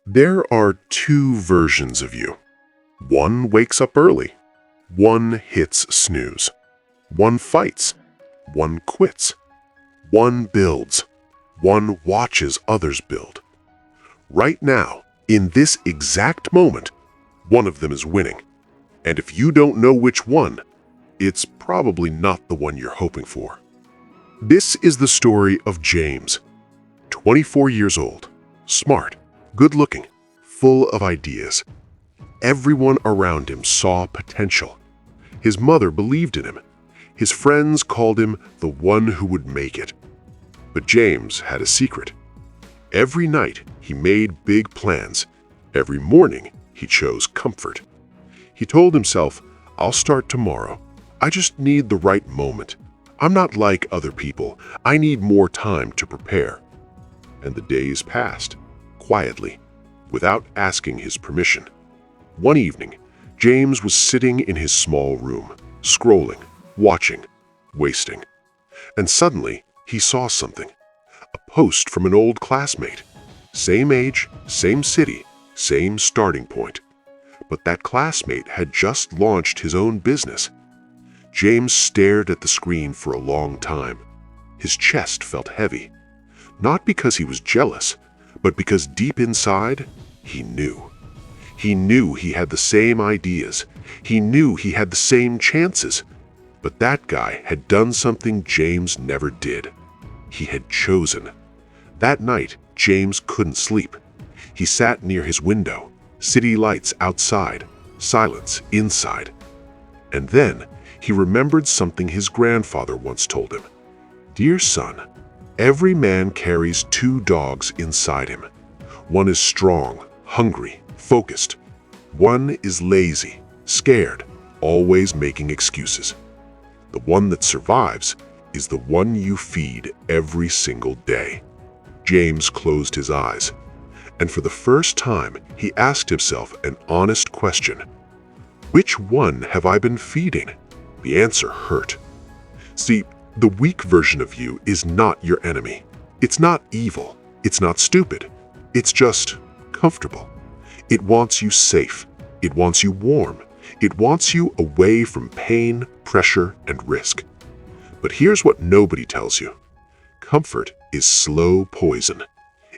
There are two versions of you. One wakes up early. One hits snooze. One fights. One quits. One builds. One watches others build. Right now, in this exact moment, one of them is winning. And if you don't know which one, it's probably not the one you're hoping for. This is the story of James, 24 years old, smart, good-looking, full of ideas. Everyone around him saw potential. His mother believed in him. His friends called him the one who would make it. But James had a secret. Every night he made big plans. Every morning he chose comfort. He told himself, "I'll start tomorrow. I just need the right moment. I'm not like other people. I need more time to prepare." And the days passed, quietly, without asking his permission. One evening, James was sitting in his small room, scrolling, watching, wasting. And suddenly, he saw something. A post from an old classmate. Same age, same city, same starting point. But that classmate had just launched his own business. James stared at the screen for a long time. His chest felt heavy. Not because he was jealous, but because deep inside, he knew. He knew he had the same ideas. He knew he had the same chances. But that guy had done something James never did. He had chosen. That night, James couldn't sleep. He sat near his window, city lights outside, silence inside. And then he remembered something his grandfather once told him. "Dear son, every man carries two dogs inside him. One is strong, hungry, focused. One is lazy, scared, always making excuses. The one that survives is the one you feed every single day." James closed his eyes, and for the first time he asked himself an honest question. Which one have I been feeding? The answer hurt. See, the weak version of you is not your enemy. It's not evil. It's not stupid. It's just comfortable. It wants you safe. It wants you warm. It wants you away from pain, pressure, and risk. But here's what nobody tells you. Comfort is slow poison.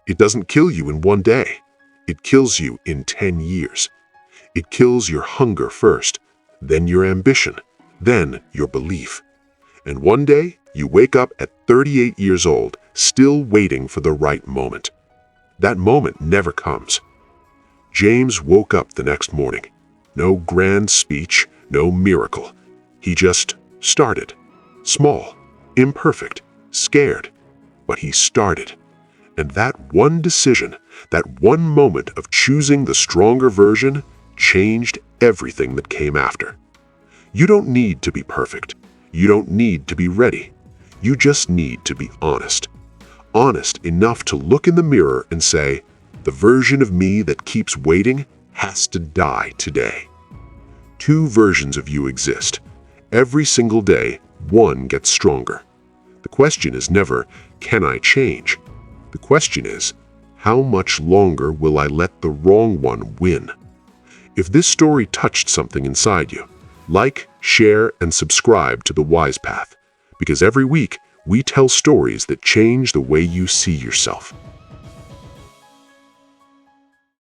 It doesn't kill you in one day. It kills you in 10 years. It kills your hunger first, then your ambition, then your belief. And one day, you wake up at 38 years old, still waiting for the right moment. That moment never comes. James woke up the next morning. No grand speech, no miracle. He just started. Small, imperfect, scared. But he started. And that one decision, that one moment of choosing the stronger version, changed everything that came after. You don't need to be perfect. You don't need to be ready. You just need to be honest. Honest enough to look in the mirror and say, the version of me that keeps waiting has to die today. Two versions of you exist. Every single day, one gets stronger. The question is never, can I change? The question is, how much longer will I let the wrong one win? If this story touched something inside you, like, share, and subscribe to The Wise Path, because every week we tell stories that change the way you see yourself.